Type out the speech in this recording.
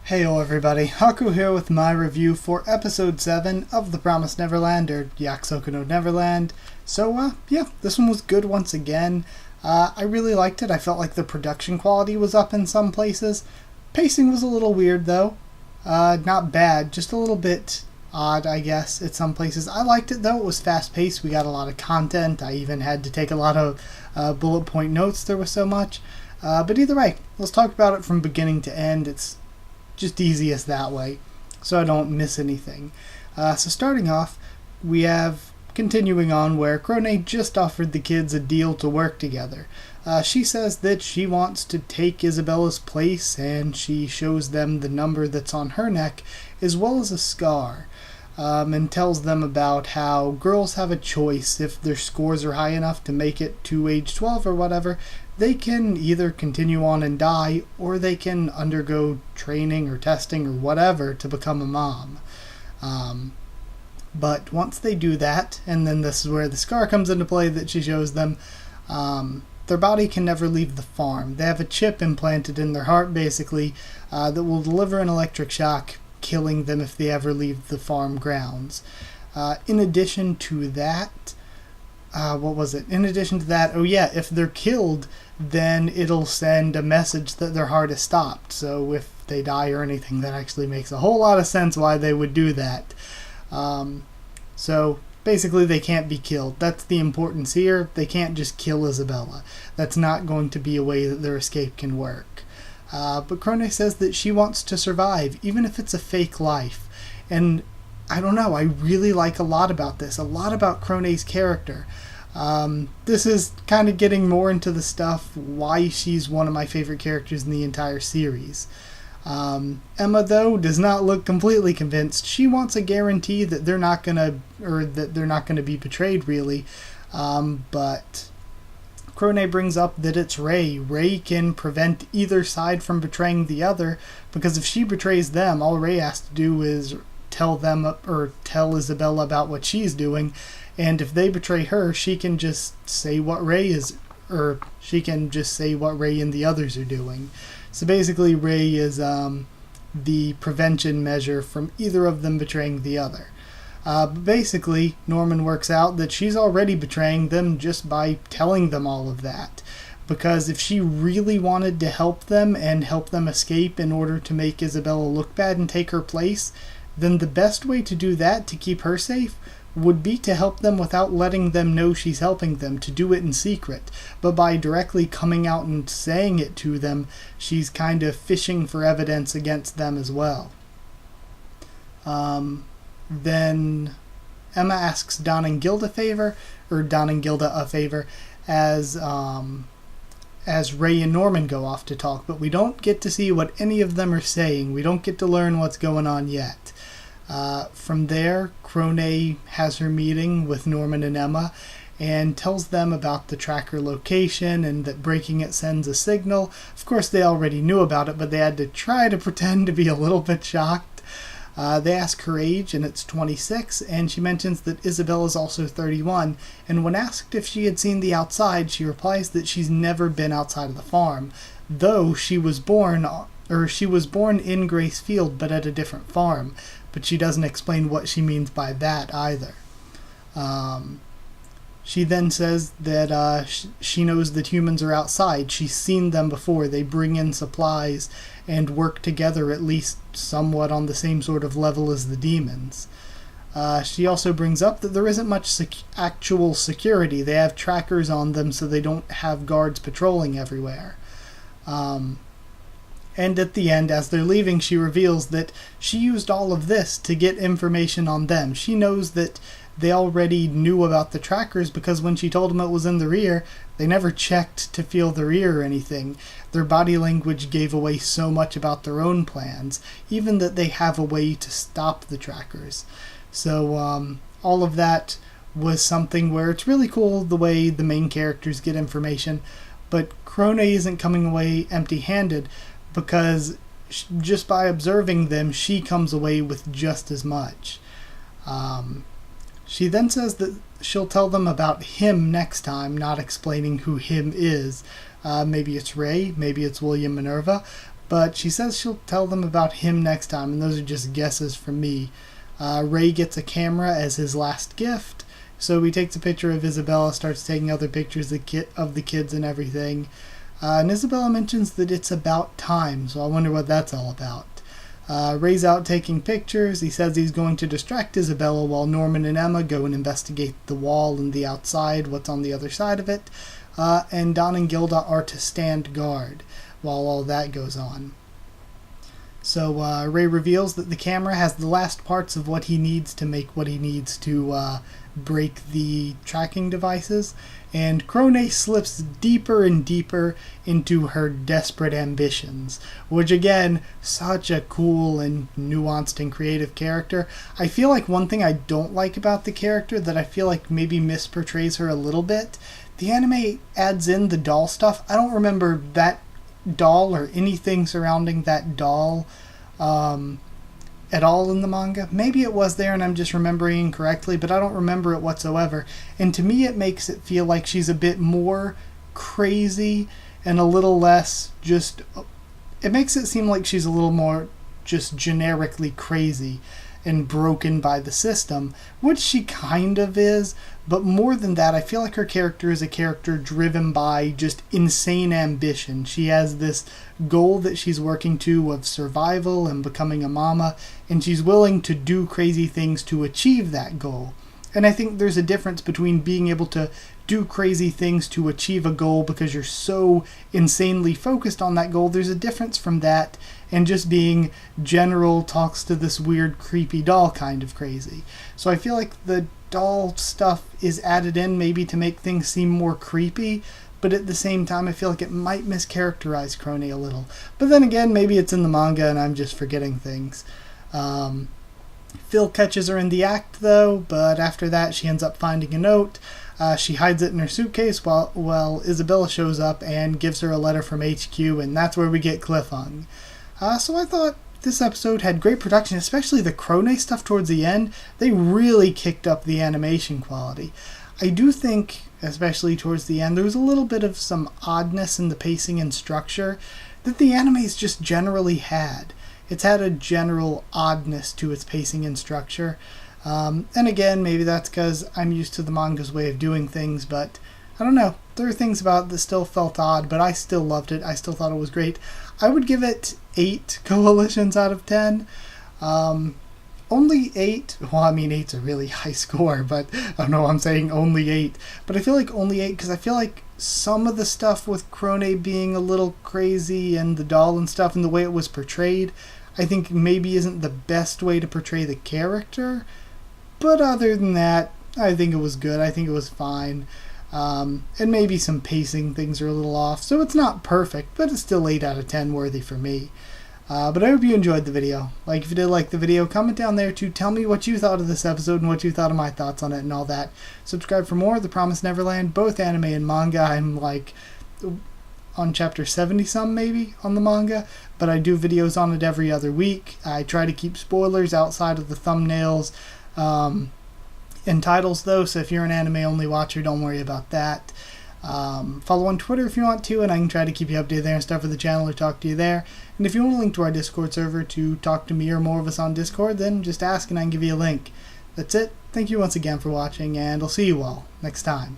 Heyo everybody, Haku here with my review for episode 7 of the Promised Neverland, or Yakusoku no Neverland. So yeah, this one was good once again. I really liked it. I felt like the production quality was up in some places. Pacing was a little weird though. Not bad, just a little bit odd I guess at some places. I liked it though, it was fast paced, we got a lot of content. I even had to take a lot of bullet point notes, there was so much. But either way, let's talk about it from beginning to end. It's just easiest that way, so I don't miss anything. So starting off, we have continuing on where Krone just offered the kids a deal to work together. She says that she wants to take Isabella's place, and she shows them the number that's on her neck, as well as a scar, and tells them about how girls have a choice. If their scores are high enough to make it to age 12 or whatever, they can either continue on and die, or they can undergo training or testing or whatever to become a mom. But once they do that, and then this is where the scar comes into play that she shows them, their body can never leave the farm. They have a chip implanted in their heart, basically, that will deliver an electric shock, killing them if they ever leave the farm grounds. In addition to that, if they're killed, then it'll send a message that their heart is stopped. So if they die or anything, that actually makes a whole lot of sense why they would do that. So basically they can't be killed. That's the importance here. They can't just kill Isabella. That's not going to be a way that their escape can work. But Krone says that she wants to survive, even if it's a fake life. And I don't know, I really like a lot about this, a lot about Krone's character. This is kind of getting more into the stuff why she's one of my favorite characters in the entire series. Emma, though, does not look completely convinced. She wants a guarantee that they're not gonna be betrayed, really. But Krone brings up that it's Ray. Ray can prevent either side from betraying the other, because if she betrays them, all Ray has to do is tell Isabella about what she's doing, and if they betray her, she can just say what Ray and the others are doing. So basically, Ray is the prevention measure from either of them betraying the other. But basically, Norman works out that she's already betraying them just by telling them all of that. Because if she really wanted to help them and help them escape in order to make Isabella look bad and take her place, then the best way to do that, to keep her safe, would be to help them without letting them know she's helping them, to do it in secret. But by directly coming out and saying it to them, she's kind of fishing for evidence against them as well. Then Emma asks Don and Gilda a favor, as Ray and Norman go off to talk, but we don't get to see what any of them are saying. We don't get to learn what's going on yet. From there, Krone has her meeting with Norman and Emma and tells them about the tracker location and that breaking it sends a signal. Of course, they already knew about it, but they had to try to pretend to be a little bit shocked. They ask her age, and it's 26, and she mentions that Isabella's also 31, and when asked if she had seen the outside, she replies that she's never been outside of the farm, though she was born in Grace Field, but at a different farm. But she doesn't explain what she means by that either. She then says that she knows that humans are outside. She's seen them before. They bring in supplies and work together, at least somewhat on the same sort of level as the demons. She also brings up that there isn't much actual security. They have trackers on them, so they don't have guards patrolling everywhere. And at the end, as they're leaving, she reveals that she used all of this to get information on them. She knows that they already knew about the trackers because when she told them it was in the rear, they never checked to feel the rear or anything. Their body language gave away so much about their own plans, even that they have a way to stop the trackers. So all of that was something where it's really cool the way the main characters get information, but Krone isn't coming away empty-handed, because just by observing them, she comes away with just as much. She then says that she'll tell them about him next time, not explaining who him is. Maybe it's Ray, maybe it's William Minerva, but she says she'll tell them about him next time, and those are just guesses from me. Ray gets a camera as his last gift, so he takes a picture of Isabella, starts taking other pictures of the kids and everything. And Isabella mentions that it's about time, so I wonder what that's all about. Ray's out taking pictures. He says he's going to distract Isabella while Norman and Emma go and investigate the wall and the outside, what's on the other side of it. And Don and Gilda are to stand guard while all that goes on. So Ray reveals that the camera has the last parts of what he needs to make what he needs to break the tracking devices, and Krone slips deeper and deeper into her desperate ambitions, which again, such a cool and nuanced and creative character. I feel like one thing I don't like about the character that I feel like maybe misportrays her a little bit, the anime adds in the doll stuff. I don't remember that doll or anything surrounding that doll at all in the manga. Maybe it was there and I'm just remembering incorrectly, but I don't remember it whatsoever. And to me it makes it feel like she's a bit more crazy and a little less just... It makes it seem like she's a little more just generically crazy and broken by the system, which she kind of is, but more than that, I feel like her character is a character driven by just insane ambition. She has this goal that she's working to of survival and becoming a mama, and she's willing to do crazy things to achieve that goal. And I think there's a difference between being able to do crazy things to achieve a goal because you're so insanely focused on that goal. There's a difference from that and just being general talks to this weird creepy doll kind of crazy. So I feel like the doll stuff is added in maybe to make things seem more creepy, but at the same time I feel like it might mischaracterize Krone a little. But then again, maybe it's in the manga and I'm just forgetting things. Phil catches her in the act though, but after that she ends up finding a note. She hides it in her suitcase while Isabella shows up and gives her a letter from HQ, and that's where we get Cliffhung. So I thought this episode had great production, especially the Krone stuff towards the end. They really kicked up the animation quality. I do think, especially towards the end, there was a little bit of some oddness in the pacing and structure that the anime's just generally had. It's had a general oddness to its pacing and structure. And again, maybe that's because I'm used to the manga's way of doing things, but I don't know. There are things about it that still felt odd, but I still loved it. I still thought it was great. I would give it 8 coalitions out of 10. Only 8. Well, I mean, 8's a really high score, but I don't know why I'm saying only 8. But I feel like only 8 because I feel like some of the stuff with Krone being a little crazy and the doll and stuff and the way it was portrayed, I think maybe isn't the best way to portray the character. But other than that, I think it was good. I think it was fine. And maybe some pacing things are a little off. So it's not perfect, but it's still 8 out of 10 worthy for me. But I hope you enjoyed the video. Like, if you did like the video, comment down there to tell me what you thought of this episode and what you thought of my thoughts on it and all that. Subscribe for more of The Promised Neverland, both anime and manga. I'm like on chapter 70-some maybe on the manga, but I do videos on it every other week. I try to keep spoilers outside of the thumbnails and titles though, so if you're an anime-only watcher, don't worry about that. Follow on Twitter if you want to, and I can try to keep you updated there and stuff for the channel or talk to you there. And if you want a link to our Discord server to talk to me or more of us on Discord, then just ask and I can give you a link. That's it. Thank you once again for watching, and I'll see you all next time.